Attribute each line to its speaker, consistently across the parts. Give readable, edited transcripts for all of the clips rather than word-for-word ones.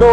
Speaker 1: 2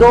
Speaker 1: 2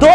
Speaker 1: 2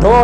Speaker 1: 2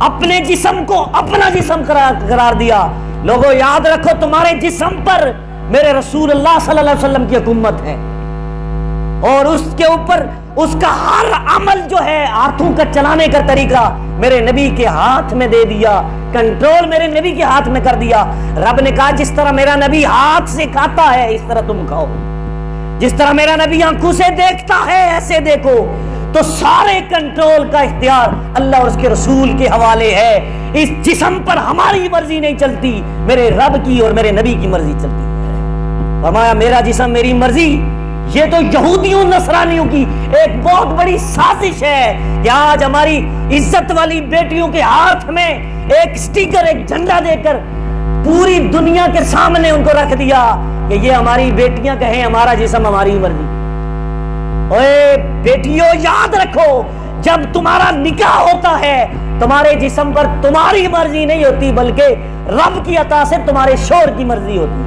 Speaker 1: اپنے جسم کو اپنا جسم قرار دیا. لوگوں یاد رکھو تمہارے جسم پر میرے رسول اللہ صلی اللہ علیہ وسلم کی حکومت ہے اور اس کے اوپر اس کا ہر عمل جو ہے ہاتھوں کا چلانے کا طریقہ میرے نبی کے ہاتھ میں دے دیا, کنٹرول میرے نبی کے ہاتھ میں کر دیا. رب نے کہا جس طرح میرا نبی ہاتھ سے کھاتا ہے اس طرح تم کھاؤ, جس طرح میرا نبی آنکھوں سے دیکھتا ہے ایسے دیکھو. تو سارے کنٹرول کا اختیار اللہ اور اس کے رسول کے حوالے ہے. اس جسم پر ہماری مرضی نہیں چلتی, میرے رب کی اور میرے نبی کی مرضی چلتی ہے. فرمایا میرا جسم میری مرضی. یہ تو یہودیوں نصرانیوں کی ایک بہت بڑی سازش ہے کہ آج ہماری عزت والی بیٹیوں کے ہاتھ میں ایک سٹیکر, ایک جھنڈا دے کر پوری دنیا کے سامنے ان کو رکھ دیا کہ یہ ہماری بیٹیاں کہیں ہمارا جسم ہماری مرضی. اوے بیٹیوں یاد رکھو, جب تمہارا نکاح ہوتا ہے تمہارے جسم پر تمہاری مرضی نہیں ہوتی بلکہ رب کی عطا سے تمہارے شوہر کی مرضی ہوتی ہے.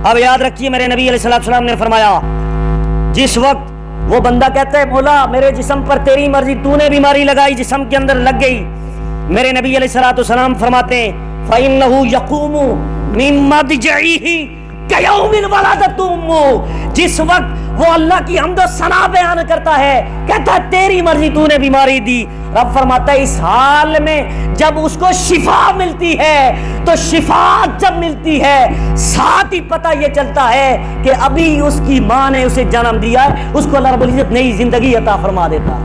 Speaker 1: اب یاد رکھیے میرے نبی علیہ السلام نے فرمایا جس وقت وہ بندہ کہتا ہے مولا میرے جسم پر تیری مرضی, تو نے بیماری لگائی جسم کے اندر لگ گئی, میرے نبی علیہ السلام فرماتے ہیں فَإِنَّهُ يَقُومُ مِن مَضْجِعِهِ كَيَوْمٍ وَلَدَتْهُ أُمُّهُ. جس وقت وہ اللہ کی حمد و ثنا بیان کرتا ہے کہتا ہے تیری مرضی تو نے بیماری دی. رب فرماتا ہے اس حال میں جب اس کو شفا ملتی ہے تو شفا جب ملتی ہے ساتھ ہی پتہ یہ چلتا ہے کہ ابھی اس کی ماں نے اسے جنم دیا ہے, اس کو اللہ رب العزت نئی زندگی عطا فرما دیتا ہے,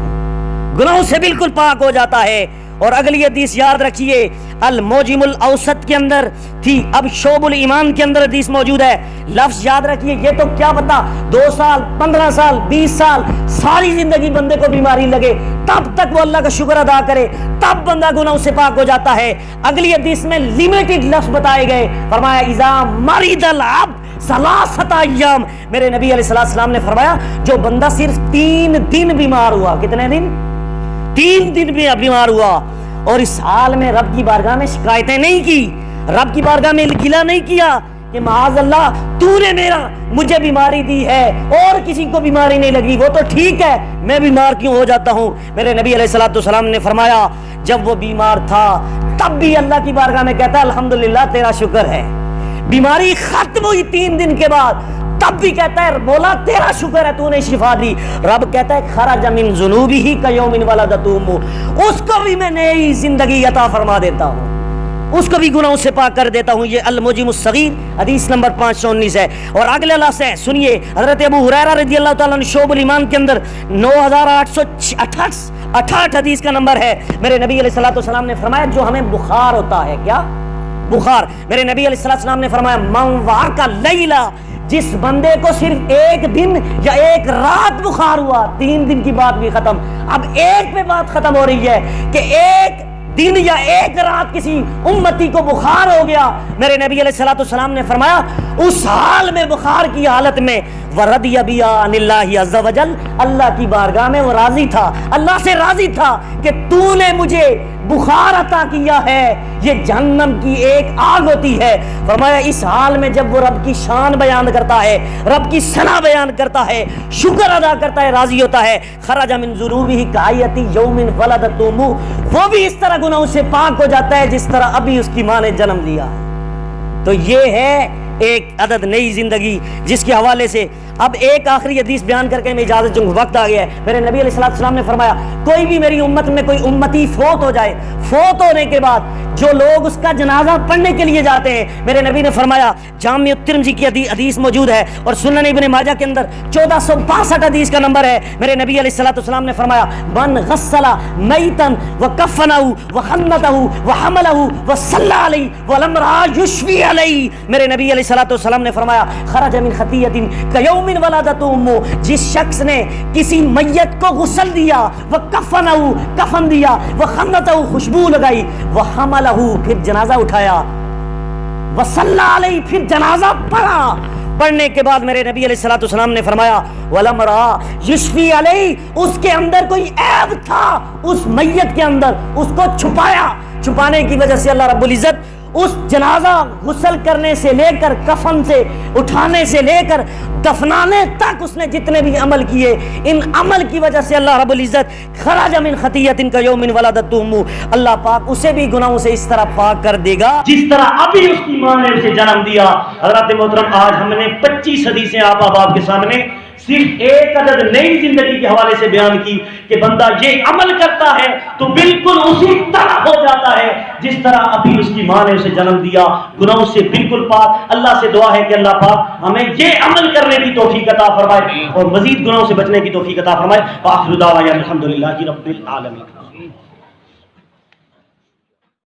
Speaker 1: گناہوں سے بالکل پاک ہو جاتا ہے. اور اگلی حدیث یاد رکھیے الموجم الاوسط کے اندر تھی, اب شعب الایمان کے اندر حدیث موجود ہے. لفظ یاد رکھیے, یہ تو کیا بتا 2 سال 15 سال 20 سال ساری زندگی بندے کو بیماری لگے تب تک وہ اللہ کا شکر ادا کرے تب بندہ گناہوں سے پاک ہو جاتا ہے. اگلی حدیث میں لیمیٹڈ لفظ بتائے گئے, فرمایا اذا مرض العبد 3 ایام. میرے نبی علیہ السلام نے فرمایا جو بندہ صرف 3 دن بیمار ہوا, کتنے دن؟ 3 دن بھی بیمار ہوا اور اس حال میں رب کی بارگاہ میں شکایتیں نہیں کی, رب کی بارگاہ میں گلہ نہیں کیا کہ معاذ اللہ تو نے مجھے بیماری دی ہے اور کسی کو بیماری نہیں لگی, وہ تو ٹھیک ہے میں بیمار کیوں ہو جاتا ہوں. میرے نبی علیہ السلام نے فرمایا جب وہ بیمار تھا تب بھی اللہ کی بارگاہ میں کہتا ہے الحمدللہ تیرا شکر ہے. بیماری ختم ہوئی 3 دن کے بعد تب بھی کہتا ہے مولا تیرا شکر ہے تو نے شفا دی. رب کہتا ہے خرج من ذنوبہ کیوم ولدتہ امہ, اس کو بھی میں نئی زندگی عطا فرما دیتا ہوں, اس کو بھی گناہوں سے پاک کر دیتا ہوں. یہ الموجم الصغیر حدیث نمبر 519 ہے. اور اگلے لفظ ہے سنیے, حضرت ابو ہریرہ رضی اللہ تعالیٰ عنہ شعب الایمان کے اندر 9868 حدیث کا نمبر ہے. میرے نبی علیہ السلام نے فرمایا جو ہمیں بخار ہوتا ہے, کیا بخار, میرے نبی علیہ السلام نے فرمایا من واقع لیلہ, جس بندے کو صرف 1 دن یا 1 رات بخار ہوا 3 دن کی بات بھی ختم, اب 1 پہ بات ختم ہو رہی ہے کہ 1 دن یا 1 رات کسی امتی کو بخار ہو گیا. میرے نبی علیہ السلام نے فرمایا اس حال میں بخار کی حالت میں وَرَضِيَ بِهَا عَنِ اللَّهِ عَزَّ وَجَلَّ, اللہ کی بارگاہ میں وہ راضی تھا, اللہ سے راضی تھا کہ تو نے مجھے بخار عطا کیا ہے, یہ جہنم کی ایک آگ ہوتی ہے. فرمایا اس حال میں جب وہ رب کی شان بیان کرتا ہے, رب کی ثنا بیان کرتا ہے, شکر ادا کرتا ہے, راضی ہوتا ہے, خرج من ذنوبہ کہیئۃ یوم ولدتہ امہ, وہ بھی اس طرح گناہوں سے پاک ہو جاتا ہے جس طرح ابھی اس کی ماں نے جنم دیا. تو یہ ہے ایک عدد نئی زندگی جس کے حوالے سے اب ایک آخری حدیث بیان کر کے میں اجازت چوں, وقت آ گیا ہے. میرے نبی علیہ السلام نے فرمایا کوئی بھی میری امت میں کوئی امتی فوت ہو جائے, فوت ہونے کے بعد جو لوگ اس کا جنازہ پڑھنے کے لیے جاتے ہیں, میرے نبی نے فرمایا جامع الترمذی کی حدیث موجود ہے اور سنن ابن ماجہ کے اندر 1462 حدیث کا نمبر ہے. میرے نبی علیہ السلام نے فرمایا من غسل میتا وکفنہ وخنتہ وحملہ وصلی علیہ ولم رأى یشفی علیہ. میرے نبی علیہ السلام نے فرمایا خرج من خطیۃ کیوم ولدتہ امہ, جس شخص نے کسی میت کو غسل دیا, وہ کفن دیا, وہ خنتہ خوشبو لگائی, وہ حملہ پھر جنازہ اٹھایا, وصلی علیہ پھر جنازہ پڑھا, پڑھنے کے بعد میرے نبی علیہ السلام نے فرمایا وَلَمْ رَأَى یشفی علیہ, اس کے اندر کوئی عیب تھا اس میت کے اندر, اس کو چھپایا, چھپانے کی وجہ سے اللہ رب العزت اس جنازہ غسل کرنے سے لے کر کفن سے اٹھانے سے لے کر دفنانے تک اس نے جتنے بھی عمل کیے، ان عمل کی وجہ سے اللہ رب العزت خرج من خطیۃ کیوم ولدتہ امہ، اللہ پاک اسے بھی گناہوں سے اس طرح پاک کر دے گا جس طرح ابھی اس کی ماں نے اسے جنم دیا۔ حضرات محترم، آج ہم نے 25 حدیثیں آپ کے سامنے صرف ایک عدد نئی زندگی کے حوالے سے بیان کی کہ بندہ یہ عمل کرتا ہے تو بالکل اسی طرح ہو جاتا ہے جس طرح ابھی اس کی ماں نے اسے جنم دیا، گناہوں سے بالکل پاک۔ اللہ سے دعا ہے کہ اللہ پاک ہمیں یہ عمل کرنے کی توفیق عطا فرمائے اور مزید گناہوں سے بچنے کی توفیق عطا فرمائے۔ وآخر دعوانا الحمدللہ رب العالمین۔